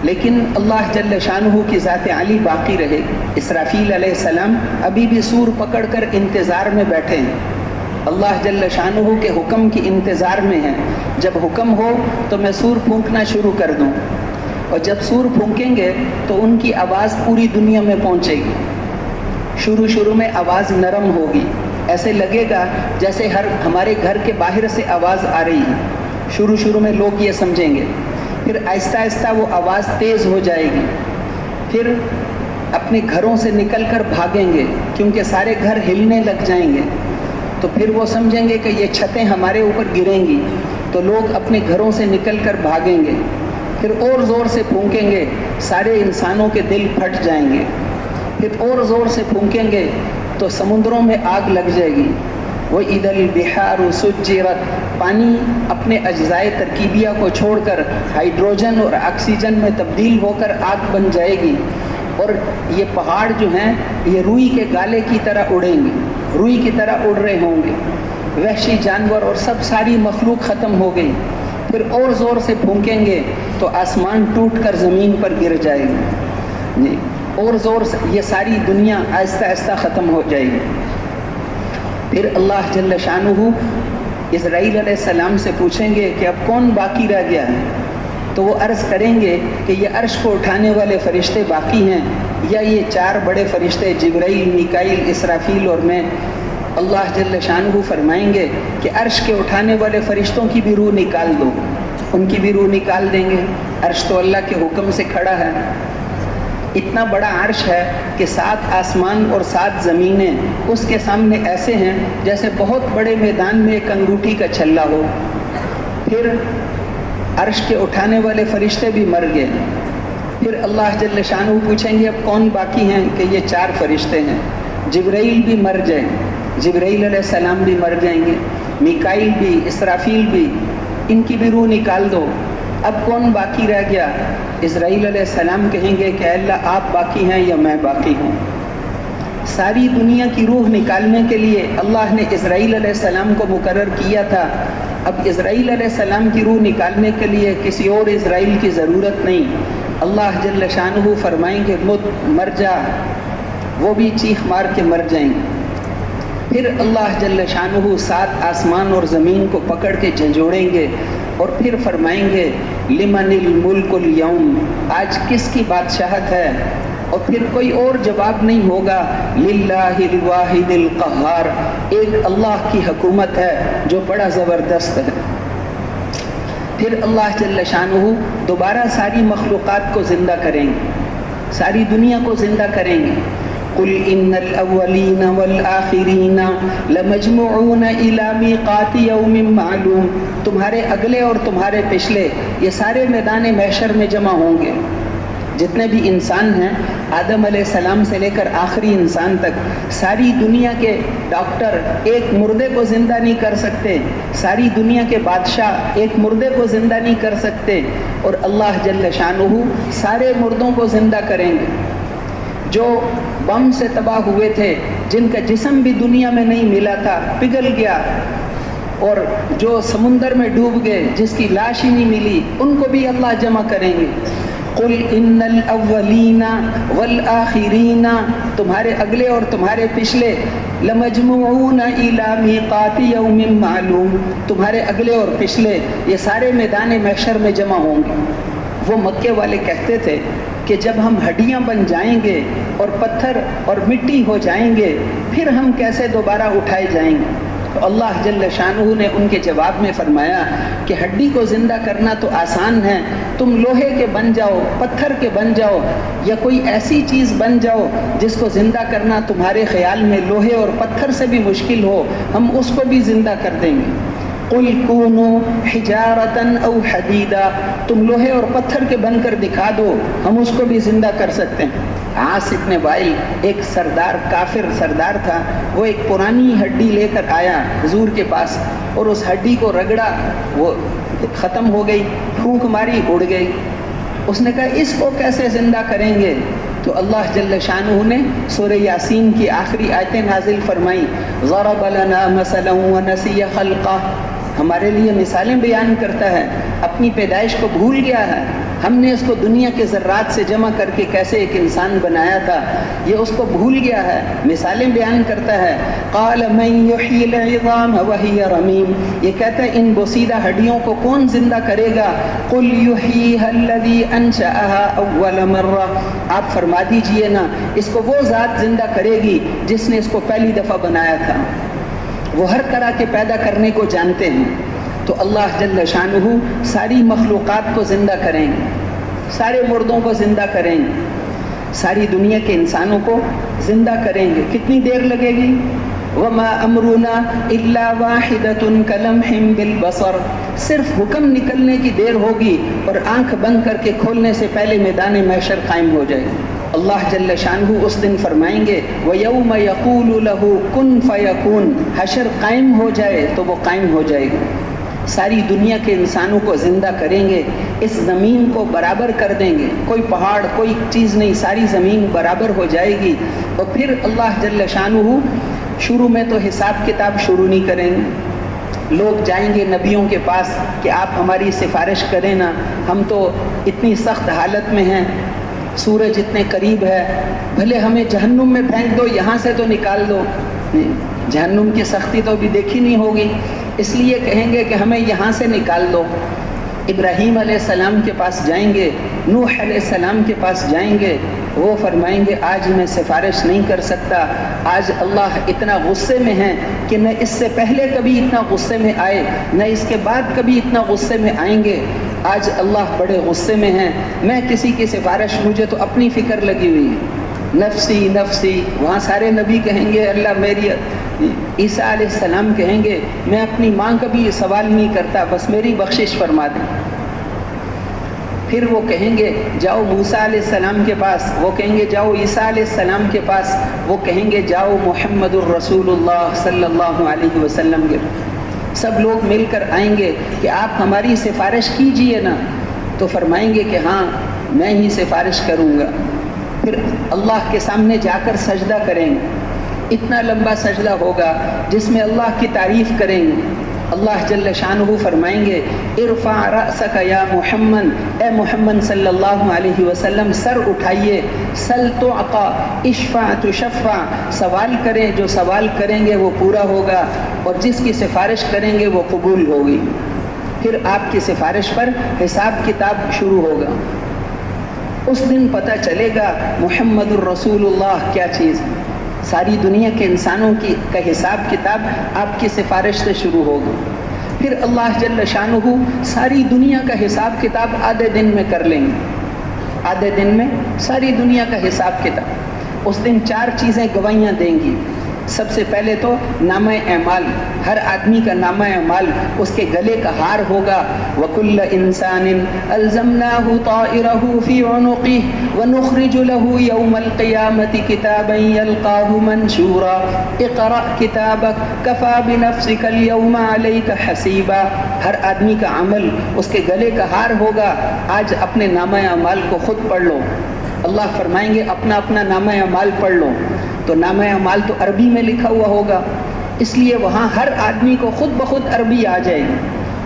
لیکن اللہ جل شانہ کی ذات علی باقی رہے گی۔ اسرافیل علیہ السلام ابھی بھی سور پکڑ کر انتظار میں بیٹھے ہیں، اللہ جل شانہ کے حکم کی انتظار میں ہیں، جب حکم ہو تو میں سور پھونکنا شروع کر دوں، اور جب سور پھونکیں گے تو ان کی آواز پوری دنیا میں پہنچے گی۔ شروع میں آواز نرم ہوگی، ایسے لگے گا جیسے ہمارے گھر کے باہر سے آواز آ رہی ہے، شروع میں لوگ یہ سمجھیں گے، پھر آہستہ آہستہ وہ آواز تیز ہو جائے گی، پھر اپنے گھروں سے نکل کر بھاگیں گے کیونکہ سارے گھر ہلنے لگ جائیں گے، تو پھر وہ سمجھیں گے کہ یہ چھتیں ہمارے اوپر گریں گی، تو لوگ اپنے گھروں سے نکل کر بھاگیں گے، پھر اور زور سے پھونکیں گے، سارے انسانوں کے دل پھٹ جائیں گے، پھر اور زور سے پھونکیں گے تو سمندروں میں آگ لگ جائے گی۔ وَإِذَا الْبِحَارُ سُجِّرَتْ، پانی اپنے اجزائے ترکیبیہ کو چھوڑ کر ہائیڈروجن اور آکسیجن میں تبدیل ہو کر آگ بن جائے گی، اور یہ پہاڑ جو ہیں یہ روئی کے گالے کی طرح اڑیں گے، روئی کی طرح اڑ رہے ہوں گے، وحشی جانور اور سب ساری مخلوق ختم ہو گئی، پھر اور زور سے پھونکیں گے تو آسمان ٹوٹ کر زمین پر گر جائے گی، اور زور سے یہ ساری دنیا آہستہ آہستہ ختم ہو جائے گی۔ پھر اللہ جل شانہ اسرائیل علیہ السلام سے پوچھیں گے کہ اب کون باقی رہ گیا ہے؟ تو وہ عرض کریں گے کہ یہ عرش کو اٹھانے والے فرشتے باقی ہیں، یا یہ 4 بڑے فرشتے جبرائیل، میکائیل، اسرافیل اور میں۔ اللہ جل شانہ فرمائیں گے کہ عرش کے اٹھانے والے فرشتوں کی بھی روح نکال دو، ان کی بھی روح نکال دیں گے، عرش تو اللہ کے حکم سے کھڑا ہے۔ اتنا بڑا عرش ہے کہ 7 آسمان اور 7 زمینیں اس کے سامنے ایسے ہیں جیسے بہت بڑے میدان میں ایک انگوٹھی کا چھلا ہو۔ پھر عرش کے اٹھانے والے فرشتے بھی مر گئے۔ پھر اللہ جل شانہ پوچھیں گے اب کون باقی ہیں؟ کہ یہ 4 فرشتے ہیں، جبرائیل بھی مر جائیں، جبرائیل علیہ السلام بھی مر جائیں گے، میکائیل بھی، اسرافیل بھی، ان کی بھی روح نکال دو۔ اب کون باقی رہ گیا؟ اسرائیل علیہ السلام کہیں گے کہ اللہ آپ باقی ہیں یا میں باقی ہوں؟ ساری دنیا کی روح نکالنے کے لیے اللہ نے اسرائیل علیہ السلام کو مقرر کیا تھا۔ اب اسرائیل علیہ السلام کی روح نکالنے کے لیے کسی اور اسرائیل کی ضرورت نہیں۔ اللہ جل شانہ فرمائیں گے مر جا، وہ بھی چیخ مار کے مر جائیں گے۔ پھر اللہ جل شانہ 7 آسمان اور زمین کو پکڑ کے جھنجھوڑیں گے اور پھر فرمائیں گے لمن الملک اليوم، آج کس کی بادشاہت ہے؟ اور پھر کوئی اور جواب نہیں ہوگا، للہ الواحد القہار، ایک اللہ کی حکومت ہے جو بڑا زبردست ہے۔ پھر اللہ جل شانہ دوبارہ ساری مخلوقات کو زندہ کریں گے، ساری دنیا کو زندہ کریں گے۔ قل ان الاولین والآخرین لمجموعون الی میقات یوم معلوم، تمہارے اگلے اور تمہارے پچھلے یہ سارے میدان محشر میں جمع ہوں گے۔ جتنے بھی انسان ہیں، آدم علیہ السلام سے لے کر آخری انسان تک، ساری دنیا کے ڈاکٹر ایک مردے کو زندہ نہیں کر سکتے، ساری دنیا کے بادشاہ ایک مردے کو زندہ نہیں کر سکتے، اور اللہ جل شانہ سارے مردوں کو زندہ کریں گے۔ جو بم سے تباہ ہوئے تھے، جن کا جسم بھی دنیا میں نہیں ملا تھا، پگھل گیا، اور جو سمندر میں ڈوب گئے، جس کی لاش ہی نہیں ملی، ان کو بھی اللہ جمع کریں گے۔ قل ان الاولین والآخرین، تمہارے اگلے اور تمہارے پچھلے، لمجموعون الی میقات یوم معلوم، تمہارے اگلے اور پچھلے یہ سارے میدان محشر میں جمع ہوں گے۔ وہ مکے والے کہتے تھے کہ جب ہم ہڈیاں بن جائیں گے اور پتھر اور مٹی ہو جائیں گے، پھر ہم کیسے دوبارہ اٹھائے جائیں گے؟ تو اللہ جل شانہ نے ان کے جواب میں فرمایا کہ ہڈی کو زندہ کرنا تو آسان ہے، تم لوہے کے بن جاؤ، پتھر کے بن جاؤ، یا کوئی ایسی چیز بن جاؤ جس کو زندہ کرنا تمہارے خیال میں لوہے اور پتھر سے بھی مشکل ہو، ہم اس کو بھی زندہ کر دیں گے۔ قل کونوا حجارۃ او حدیدا، تم لوہے اور پتھر کے بن کر دکھا دو، ہم اس کو بھی زندہ کر سکتے ہیں۔ عاص ابن وائل ایک سردار، کافر سردار تھا، وہ ایک پرانی ہڈی لے کر آیا حضور کے پاس، اور اس ہڈی کو رگڑا، وہ ختم ہو گئی، پھونک ماری، اڑ گئی۔ اس نے کہا اس کو کیسے زندہ کریں گے؟ تو اللہ جل شانہ نے سورہ یاسین کی آخری آیتیں نازل فرمائیں، ضرب لنا مثلا ونسی خلقہ، ہمارے لیے مثالیں بیان کرتا ہے، اپنی پیدائش کو بھول گیا ہے، ہم نے اس کو دنیا کے ذرات سے جمع کر کے کیسے ایک انسان بنایا تھا، یہ اس کو بھول گیا ہے، مثالیں بیان کرتا ہے۔ قال من یحیی العظام وہی رمیم، یہ کہتا ہے ان بوسیدہ ہڈیوں کو کون زندہ کرے گا؟ قل یحییھا الذی انشأھا اول مرہ، آپ فرما دیجئے نا اس کو وہ ذات زندہ کرے گی جس نے اس کو پہلی دفعہ بنایا تھا۔ وہ ہر طرح کے پیدا کرنے کو جانتے ہیں۔ تو اللہ جل شانہ ساری مخلوقات کو زندہ کریں گے، سارے مردوں کو زندہ کریں گے، ساری دنیا کے انسانوں کو زندہ کریں گے۔ کتنی دیر لگے گی؟ وما امرنا الا واحدۃ کلمح بالبصر، صرف حکم نکلنے کی دیر ہوگی اور آنکھ بند کر کے کھولنے سے پہلے میدان محشر قائم ہو جائے گا۔ اللہ جل شانہ اس دن فرمائیں گے وَيَوْمَ يَقُولُ لَهُ كُن فَيَكُونُ، حشر قائم ہو جائے تو وہ قائم ہو جائے گا۔ ساری دنیا کے انسانوں کو زندہ کریں گے، اس زمین کو برابر کر دیں گے، کوئی پہاڑ کوئی چیز نہیں، ساری زمین برابر ہو جائے گی۔ اور پھر اللہ جل شانہ شروع میں تو حساب کتاب شروع نہیں کریں گے، لوگ جائیں گے نبیوں کے پاس کہ آپ ہماری سفارش کریں نا، ہم تو اتنی سخت حالت میں ہیں، سورج اتنے قریب ہے، بھلے ہمیں جہنم میں پھینک دو، یہاں سے تو نکال دو، جہنم کی سختی تو ابھی دیکھی نہیں ہوگی، اس لیے کہیں گے کہ ہمیں یہاں سے نکال دو۔ ابراہیم علیہ السلام کے پاس جائیں گے، نوح علیہ السلام کے پاس جائیں گے، وہ فرمائیں گے آج میں سفارش نہیں کر سکتا، آج اللہ اتنا غصے میں ہے کہ نہ اس سے پہلے کبھی اتنا غصے میں آئے، نہ اس کے بعد کبھی اتنا غصے میں آئیں گے، آج اللہ بڑے غصے میں ہیں، میں کسی کی سفارش، مجھے تو اپنی فکر لگی ہوئی ہے، نفسی نفسی۔ وہاں سارے نبی کہیں گے اللہ میری، عیسیٰ علیہ السلام کہیں گے میں اپنی ماں کا بھی سوال نہیں کرتا، بس میری بخشش فرما دیں۔ پھر وہ کہیں گے جاؤ موسیٰ علیہ السلام کے پاس، وہ کہیں گے جاؤ عیسیٰ علیہ السلام کے پاس، وہ کہیں گے جاؤ محمد الرسول اللہ صلی اللہ علیہ وسلم کے پاس۔ سب لوگ مل کر آئیں گے کہ آپ ہماری سفارش کیجئے نا، تو فرمائیں گے کہ ہاں میں ہی سفارش کروں گا۔ پھر اللہ کے سامنے جا کر سجدہ کریں گے، اتنا لمبا سجدہ ہوگا جس میں اللہ کی تعریف کریں گے۔ اللہ جل شانہ فرمائیں گے ارفع رأسک یا محمد، اے محمد صلی اللہ علیہ وسلم سر اٹھائیے، سل تعطا اشفع تشفع، سوال کریں، جو سوال کریں گے وہ پورا ہوگا، اور جس کی سفارش کریں گے وہ قبول ہوگی۔ پھر آپ کی سفارش پر حساب کتاب شروع ہوگا، اس دن پتہ چلے گا محمد الرسول اللہ کیا چیز ہے۔ ساری دنیا کے انسانوں کا حساب کتاب آپ کی سفارش سے شروع ہوگا۔ پھر اللہ جل شانہ ساری دنیا کا حساب کتاب آدھے دن میں کر لیں گے، آدھے دن میں ساری دنیا کا حساب کتاب۔ اس دن 4 چیزیں گواہیاں دیں گی۔ سب سے پہلے تو نامہ اعمال، ہر آدمی کا نامہ اعمال اس کے گلے کا ہار ہوگا، وَكُلَّ إِنسَانٍ أَلْزَمْنَاهُ طَائِرَهُ فِي عُنُقِهِ وَنُخْرِجُ لَهُ يَوْمَ الْقِيَامَةِ كِتَابًا يَلْقَاهُ مَنْشُورًا اقْرَأْ كِتَابَكَ كَفَى بِنَفْسِكَ الْيَوْمَ عَلَيْكَ حَسِيبًا۔ ہر آدمی کا عمل اس کے گلے کا ہار ہوگا، آج اپنے نامہ اعمال کو خود پڑھ لو۔ اللہ فرمائیں گے اپنا اپنا نامہ اعمال پڑھ لو، تو نامہ اعمال تو عربی میں لکھا ہوا ہوگا، اس لیے وہاں ہر آدمی کو خود بخود عربی آ جائے گی،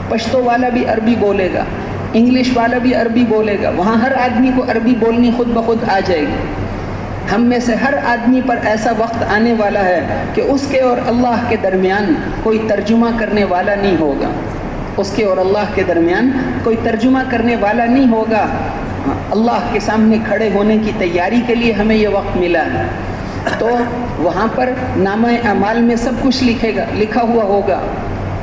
پشتو والا بھی عربی بولے گا، انگلش والا بھی عربی بولے گا، وہاں ہر آدمی کو عربی بولنی خود بخود آ جائے گی۔ ہم میں سے ہر آدمی پر ایسا وقت آنے والا ہے کہ اس کے اور اللہ کے درمیان کوئی ترجمہ کرنے والا نہیں ہوگا، اس کے اور اللہ کے درمیان کوئی ترجمہ کرنے والا نہیں ہوگا۔ اللہ کے سامنے کھڑے ہونے کی تیاری کے لیے ہمیں یہ وقت ملا ہے، تو وہاں پر نامہ اعمال میں سب کچھ لکھا ہوا ہوگا۔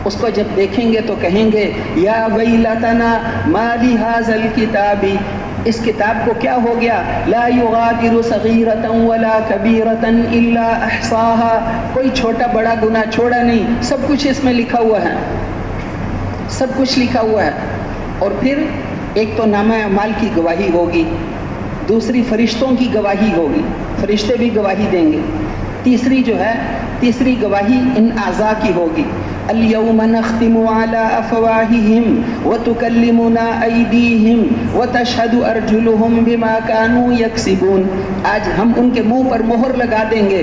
اس کو جب دیکھیں گے تو کہیں گے یا ویلتنا ما لہذا الکتاب، اس کتاب کو کیا ہو گیا، لا یغادر صغیرۃ ولا کبیرۃ الا احصاها، کوئی چھوٹا بڑا گناہ چھوڑا نہیں، سب کچھ اس میں لکھا ہوا ہے، سب کچھ لکھا ہوا ہے۔ اور پھر ایک تو نامہ اعمال کی گواہی ہوگی، دوسری فرشتوں کی گواہی ہوگی، فرشتے بھی گواہی دیں گے، تیسری گواہی ان اعضاء کی ہوگی، اليوم نختم على افواههم وتكلمنا ايديهم وتشهد ارجلهم بما كانوا يكسبون، آج ہم ان کے منہ پر مہر لگا دیں گے،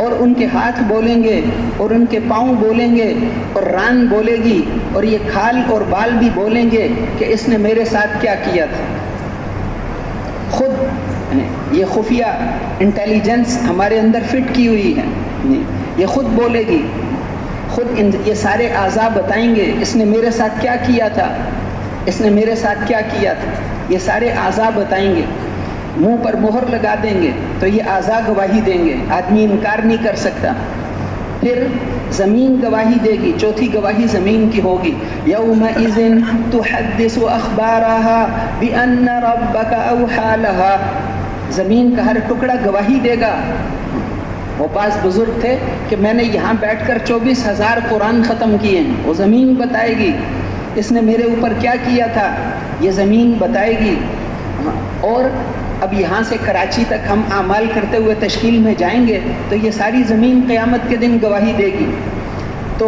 اور ان کے ہاتھ بولیں گے، اور ان کے پاؤں بولیں گے، اور ران بولے گی، اور یہ کھال اور بال بھی بولیں گے کہ اس نے میرے ساتھ کیا کیا تھا۔ خود یہ خفیہ انٹیلیجنس ہمارے اندر فٹ کی ہوئی ہے، یہ خود بولے گی، خود یہ سارے اعضاء بتائیں گے اس نے میرے ساتھ کیا کیا تھا، اس نے میرے ساتھ کیا کیا تھا، یہ سارے اعضاء بتائیں گے، منہ پر مہر لگا دیں گے تو یہ اعضاء گواہی دیں گے، آدمی انکار نہیں کر سکتا۔ پھر زمین گواہی دے گی، چوتھی گواہی زمین کی ہوگی، یومئذ تحدث اخبارها بان ربک اوحی لها، زمین کا ہر ٹکڑا گواہی دے گا۔ وہ بعض بزرگ تھے کہ میں نے یہاں بیٹھ کر 24,000 قرآن ختم کیے ہیں، وہ زمین بتائے گی اس نے میرے اوپر کیا کیا تھا، یہ زمین بتائے گی۔ اور اب یہاں سے کراچی تک ہم اعمال کرتے ہوئے تشکیل میں جائیں گے تو یہ ساری زمین قیامت کے دن گواہی دے گی۔ تو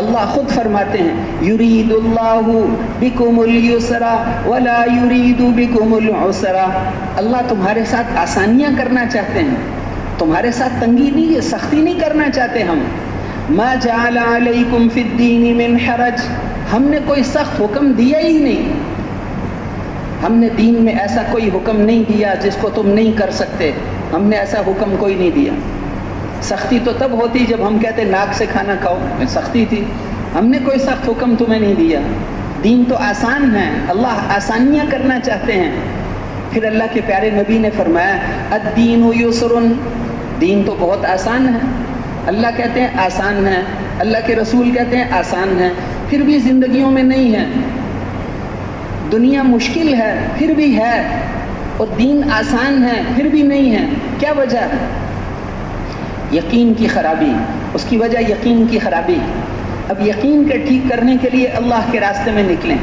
اللہ خود فرماتے ہیں یرید اللہ بکم اليسر ولا یرید بکم العسر، اللہ تمہارے ساتھ آسانیاں کرنا چاہتے ہیں، تمہارے ساتھ تنگی نہیں، سختی نہیں کرنا چاہتے ہم۔ ما جعل علیکم فی الدین من حرج، ہم نے کوئی سخت حکم دیا ہی نہیں، ہم نے دین میں ایسا کوئی حکم نہیں دیا جس کو تم نہیں کر سکتے، ہم نے ایسا حکم کوئی نہیں دیا۔ سختی تو تب ہوتی جب ہم کہتے ناک سے کھانا کھاؤ، سختی تھی، ہم نے کوئی سخت حکم تمہیں نہیں دیا۔ دین تو آسان ہے، اللہ آسانیاں کرنا چاہتے ہیں۔ پھر اللہ کے پیارے نبی نے فرمایا الدین یسر، دین تو بہت آسان ہے، اللہ کہتے ہیں آسان ہے، اللہ کے رسول کہتے ہیں آسان ہے، پھر بھی زندگیوں میں نہیں ہے۔ دنیا مشکل ہے پھر بھی ہے، اور دین آسان ہے پھر بھی نہیں ہے، کیا وجہ؟ یقین کی خرابی، اس کی وجہ یقین کی خرابی۔ اب یقین کے ٹھیک کرنے کے لیے اللہ کے راستے میں نکلیں۔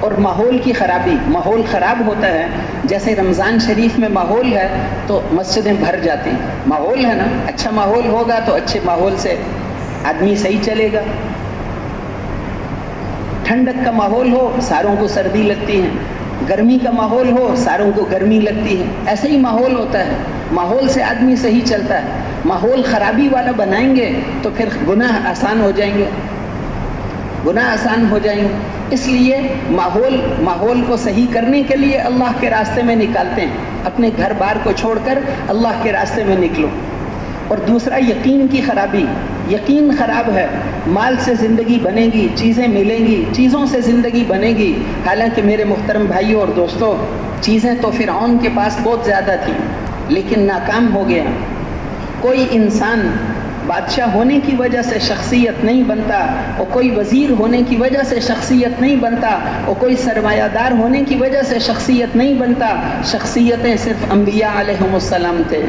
اور ماحول کی خرابی، ماحول خراب ہوتا ہے، جیسے رمضان شریف میں ماحول ہے تو مسجدیں بھر جاتی ہیں، ماحول ہے نا، اچھا ماحول ہوگا تو اچھے ماحول سے آدمی صحیح چلے گا۔ ٹھنڈک کا ماحول ہو ساروں کو سردی لگتی ہے، گرمی کا ماحول ہو ساروں کو گرمی لگتی ہے، ایسے ہی ماحول ہوتا ہے، ماحول سے آدمی صحیح چلتا ہے۔ ماحول خرابی والا بنائیں گے تو پھر گناہ آسان ہو جائیں گے، گناہ آسان ہو جائیں گے۔ اس لیے ماحول کو صحیح کرنے کے لیے اللہ کے راستے میں نکالتے ہیں، اپنے گھر بار کو چھوڑ کر اللہ کے راستے میں نکلو۔ اور دوسرا یقین کی خرابی، یقین خراب ہے، مال سے زندگی بنے گی، چیزیں ملیں گی، چیزوں سے زندگی بنے گی۔ حالانکہ میرے محترم بھائیوں اور دوستوں، چیزیں تو فرعون کے پاس بہت زیادہ تھیں لیکن ناکام ہو گیا۔ کوئی انسان بادشاہ ہونے کی وجہ سے شخصیت نہیں بنتا، اور کوئی وزیر ہونے کی وجہ سے شخصیت نہیں بنتا، اور کوئی سرمایہ دار ہونے کی وجہ سے شخصیت نہیں بنتا۔ شخصیتیں صرف انبیاء علیہم السلام تھے،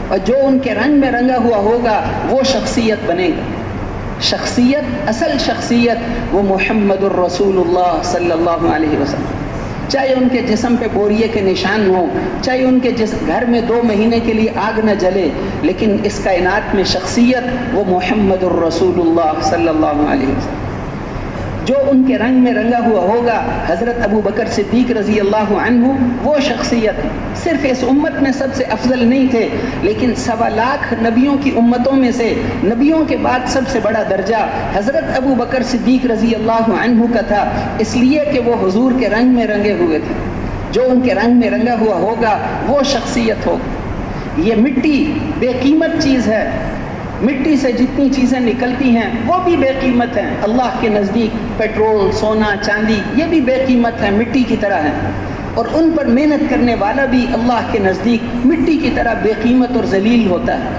اور جو ان کے رنگ میں رنگا ہوا ہوگا وہ شخصیت بنے گا۔ شخصیت، اصل شخصیت وہ محمد الرسول اللہ صلی اللہ علیہ وسلم، چاہے ان کے جسم پہ بوریے کے نشان ہوں، چاہے ان کے گھر میں 2 مہینے کے لیے آگ نہ جلے، لیکن اس کائنات میں شخصیت وہ محمد الرسول اللہ صلی اللہ علیہ وسلم۔ جو ان کے رنگ میں رنگا ہوا ہوگا، حضرت ابو بکر صدیق رضی اللہ عنہ وہ شخصیت صرف اس امت میں سب سے افضل نہیں تھے، لیکن 1.25 لاکھ نبیوں کی امتوں میں سے نبیوں کے بعد سب سے بڑا درجہ حضرت ابو بکر صدیق رضی اللہ عنہ کا تھا، اس لیے کہ وہ حضور کے رنگ میں رنگے ہوئے تھے۔ جو ان کے رنگ میں رنگا ہوا ہوگا وہ شخصیت ہوگی۔ یہ مٹی بے قیمت چیز ہے، مٹی سے جتنی چیزیں نکلتی ہیں وہ بھی بے قیمت ہیں اللہ کے نزدیک۔ پیٹرول، سونا، چاندی یہ بھی بے قیمت ہے، مٹی کی طرح ہے، اور ان پر محنت کرنے والا بھی اللہ کے نزدیک مٹی کی طرح بے قیمت اور ذلیل ہوتا ہے۔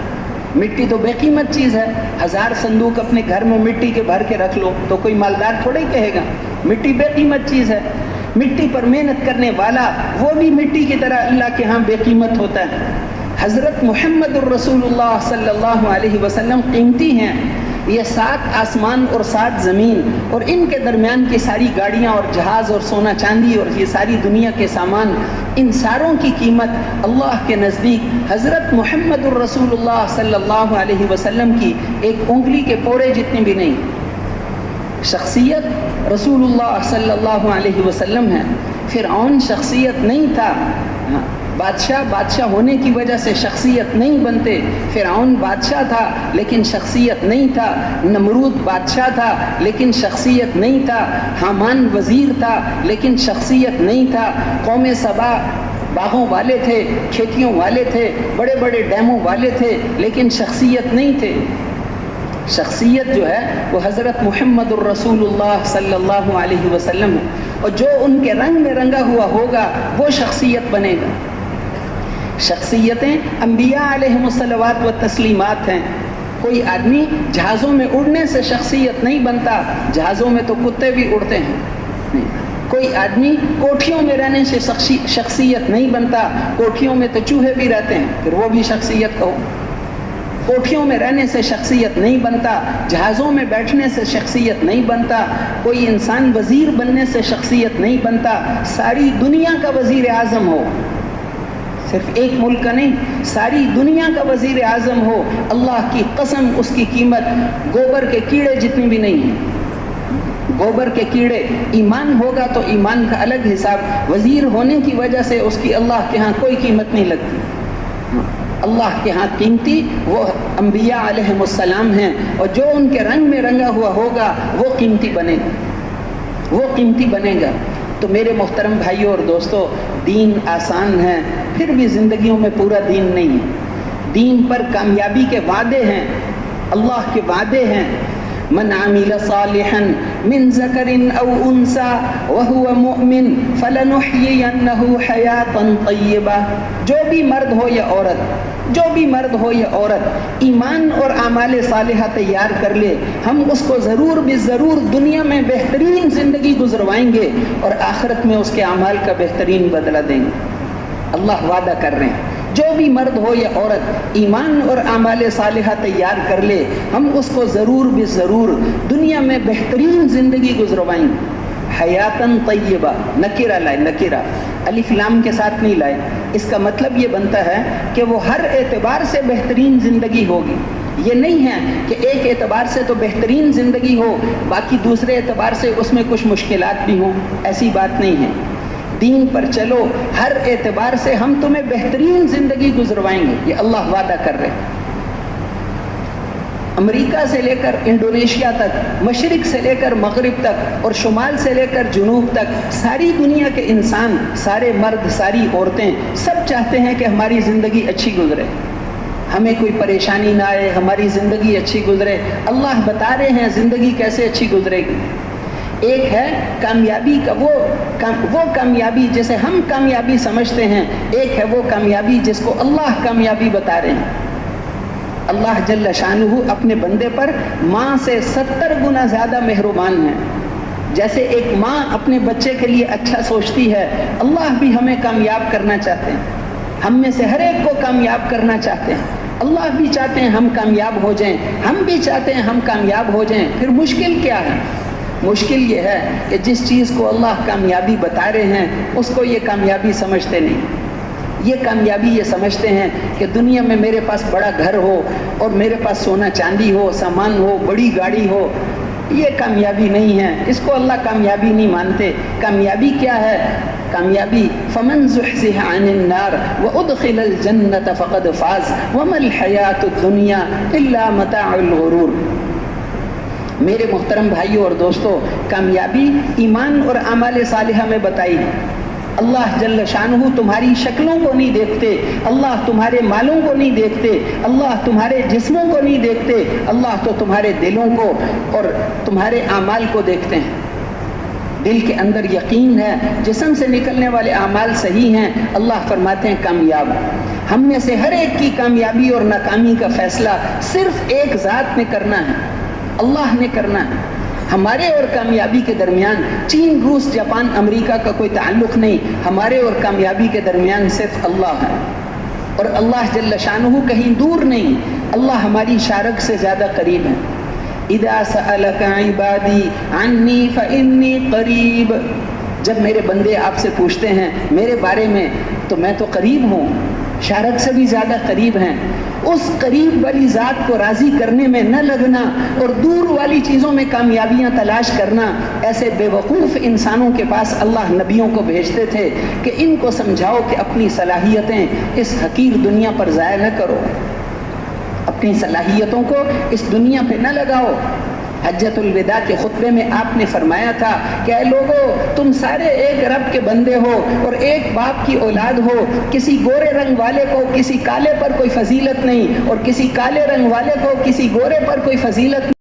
مٹی تو بے قیمت چیز ہے، 1000 صندوق اپنے گھر میں مٹی کے بھر کے رکھ لو تو کوئی مالدار تھوڑا ہی کہے گا، مٹی بے قیمت چیز ہے۔ مٹی پر محنت کرنے والا وہ بھی مٹی کی طرح اللہ کے ہاں بے قیمت ہوتا ہے۔ حضرت محمد الرسول اللہ صلی اللہ علیہ وسلم قیمتی ہیں۔ یہ 7 آسمان اور 7 زمین اور ان کے درمیان کی ساری گاڑیاں اور جہاز اور سونا چاندی اور یہ ساری دنیا کے سامان، ان ساروں کی قیمت اللہ کے نزدیک حضرت محمد الرسول اللہ صلی اللہ علیہ وسلم کی ایک انگلی کے پوڑے جتنی بھی نہیں۔ شخصیت رسول اللہ صلی اللہ علیہ وسلم ہے۔ فرعون شخصیت نہیں تھا، بادشاہ ہونے کی وجہ سے شخصیت نہیں بنتے۔ فرعون بادشاہ تھا لیکن شخصیت نہیں تھا، نمرود بادشاہ تھا لیکن شخصیت نہیں تھا، حامان وزیر تھا لیکن شخصیت نہیں تھا، قوم سبا باغوں والے تھے، کھیتیوں والے تھے، بڑے بڑے ڈیموں والے تھے لیکن شخصیت نہیں تھے۔ شخصیت جو ہے وہ حضرت محمد الرسول اللہ صلی اللہ علیہ وسلم ہے، اور جو ان کے رنگ میں رنگا ہوا ہوگا وہ شخصیت بنے گا۔ شخصیتیں انبیاء علیہم الصلوات و تسلیمات ہیں۔ کوئی آدمی جہازوں میں اڑنے سے شخصیت نہیں بنتا، جہازوں میں تو کتے بھی اڑتے ہیں۔ کوئی آدمی کوٹھیوں میں رہنے سے شخصیت نہیں بنتا، کوٹھیوں میں تو چوہے بھی رہتے ہیں، پھر وہ بھی شخصیت کہو۔ کوٹھیوں میں رہنے سے شخصیت نہیں بنتا، جہازوں میں بیٹھنے سے شخصیت نہیں بنتا، کوئی انسان وزیر بننے سے شخصیت نہیں بنتا۔ ساری دنیا کا وزیر اعظم ہو، صرف ایک ملک کا نہیں، ساری دنیا کا وزیر اعظم ہو، اللہ کی قسم اس کی قیمت گوبر کے کیڑے جتنی بھی نہیں ہے۔ گوبر کے کیڑے، ایمان ہوگا تو ایمان کا الگ حساب، وزیر ہونے کی وجہ سے اس کی اللہ کے ہاں کوئی قیمت نہیں لگتی۔ اللہ کے ہاں قیمتی وہ انبیاء علیہم السلام ہیں، اور جو ان کے رنگ میں رنگا ہوا ہوگا وہ قیمتی بنے گا، وہ قیمتی بنے گا۔ تو میرے محترم بھائیوں اور دوستو، دین آسان ہے، پھر بھی زندگیوں میں پورا دین نہیں ہے۔ دین پر کامیابی کے وعدے ہیں، اللہ کے وعدے ہیں۔ من عمل صالحا من ذکر او انثى وهو مؤمن فلنحيينه حیاتا طیبہ، جو بھی مرد ہو یا عورت، جو بھی مرد ہو یا عورت ایمان اور اعمال صالحہ تیار کر لے، ہم اس کو ضرور ضرور دنیا میں بہترین زندگی گزروائیں گے اور آخرت میں اس کے اعمال کا بہترین بدلہ دیں گے۔ اللہ وعدہ کر رہے ہیں، جو بھی مرد ہو یا عورت ایمان اور اعمال صالحہ تیار کر لے، ہم اس کو ضرور دنیا میں بہترین زندگی گزروائیں گے۔ حیاتاً طیبہ، نکرہ لائے، نکرہ الف لام کے ساتھ نہیں لائے۔ اس کا مطلب یہ بنتا ہے کہ وہ ہر اعتبار سے بہترین زندگی ہوگی۔ یہ نہیں ہے کہ ایک اعتبار سے تو بہترین زندگی ہو، باقی دوسرے اعتبار سے اس میں کچھ مشکلات بھی ہوں، ایسی بات نہیں ہے۔ دین پر چلو، ہر اعتبار سے ہم تمہیں بہترین زندگی گزروائیں گے، یہ اللہ وعدہ کر رہے ہیں۔ امریکہ سے لے کر انڈونیشیا تک، مشرق سے لے کر مغرب تک، اور شمال سے لے کر جنوب تک، ساری دنیا کے انسان، سارے مرد، ساری عورتیں، سب چاہتے ہیں کہ ہماری زندگی اچھی گزرے، ہمیں کوئی پریشانی نہ آئے، ہماری زندگی اچھی گزرے۔ اللہ بتا رہے ہیں زندگی کیسے اچھی گزرے گی۔ ایک ہے کامیابی کا وہ کامیابی جسے ہم کامیابی سمجھتے ہیں، ایک ہے وہ کامیابی جس کو اللہ کامیابی بتا رہے ہیں۔ اللہ جل شانہ اپنے بندے پر ماں سے 70 گنا زیادہ مہربان ہے۔ جیسے ایک ماں اپنے بچے کے لیے اچھا سوچتی ہے، اللہ بھی ہمیں کامیاب کرنا چاہتے ہیں، ہم میں سے ہر ایک کو کامیاب کرنا چاہتے ہیں۔ اللہ بھی چاہتے ہیں ہم کامیاب ہو جائیں، ہم بھی چاہتے ہیں ہم کامیاب ہو جائیں۔ پھر مشکل کیا ہے؟ مشکل یہ ہے کہ جس چیز کو اللہ کامیابی بتا رہے ہیں اس کو یہ کامیابی سمجھتے نہیں۔ یہ کامیابی یہ سمجھتے ہیں کہ دنیا میں میرے پاس بڑا گھر ہو اور میرے پاس سونا چاندی ہو، سامان ہو، بڑی گاڑی ہو، یہ کامیابی نہیں ہے، اس کو اللہ کامیابی نہیں مانتے۔ کامیابی کیا ہے؟ کامیابی فمن زحزح عن النار وادخل الجنة فقد فاز وما الحیاة الدنیا الا متاع الغرور۔ میرے محترم بھائیوں اور دوستو، کامیابی ایمان اور اعمال صالحہ میں بتائی ہے۔ اللہ جل شانہ تمہاری شکلوں کو نہیں دیکھتے، اللہ تمہارے مالوں کو نہیں دیکھتے، اللہ تمہارے جسموں کو نہیں دیکھتے، اللہ تو تمہارے دلوں کو اور تمہارے اعمال کو دیکھتے ہیں۔ دل کے اندر یقین ہے، جسم سے نکلنے والے اعمال صحیح ہیں، اللہ فرماتے ہیں کامیاب۔ ہم میں سے ہر ایک کی کامیابی اور ناکامی کا فیصلہ صرف ایک ذات نے کرنا ہے، اللہ نے کرنا ہے۔ ہمارے اور کامیابی کے درمیان چین، روس، جاپان، امریکہ کا کوئی تعلق نہیں، ہمارے اور کامیابی کے درمیان صرف اللہ ہے، اور اللہ جل شانہ کہیں دور نہیں، اللہ ہماری شارک سے زیادہ قریب ہے۔ اذا سألك عبادی عنی فإنی قریب، جب میرے بندے آپ سے پوچھتے ہیں میرے بارے میں تو میں تو قریب ہوں، شارک سے بھی زیادہ قریب ہیں۔ اس قریب والی ذات کو راضی کرنے میں نہ لگنا اور دور والی چیزوں میں کامیابیاں تلاش کرنا، ایسے بے وقوف انسانوں کے پاس اللہ نبیوں کو بھیجتے تھے کہ ان کو سمجھاؤ کہ اپنی صلاحیتیں اس حقیر دنیا پر ضائع نہ کرو، اپنی صلاحیتوں کو اس دنیا پہ نہ لگاؤ۔ حجۃ الوداع کے خطبے میں آپ نے فرمایا تھا کہ اے لوگو، تم سارے ایک رب کے بندے ہو اور ایک باپ کی اولاد ہو، کسی گورے رنگ والے کو کسی کالے پر کوئی فضیلت نہیں اور کسی کالے رنگ والے کو کسی گورے پر کوئی فضیلت نہیں۔